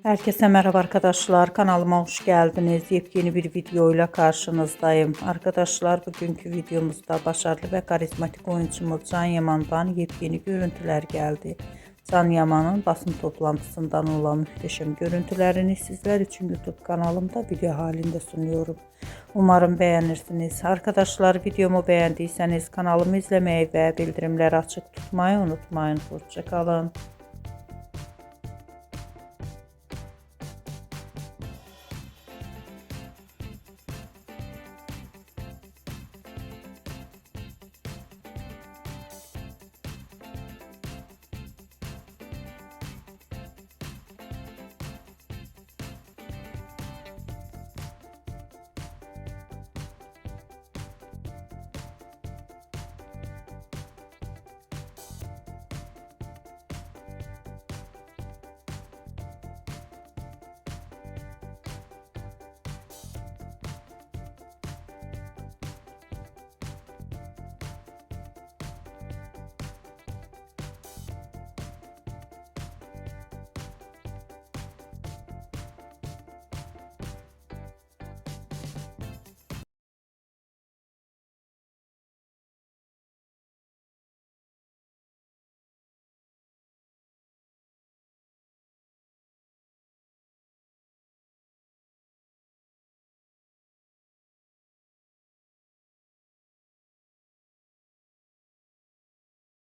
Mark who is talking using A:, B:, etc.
A: Herkese merhaba arkadaşlar. Kanalıma hoş geldiniz. Yepyeni bir videoyla karşınızdayım. Arkadaşlar bugünkü videomuzda başarılı ve karizmatik oyuncumuz Can Yaman'dan yepyeni görüntüler geldi. Can Yaman'ın basın toplantısından olan muhteşem görüntülerini sizler için YouTube kanalımda video halinde sunuyorum. Umarım beğenirsiniz. Arkadaşlar videomu beğendiyseniz kanalımı izlemeyi ve bildirimleri açık tutmayı unutmayın. Hoşça kalın.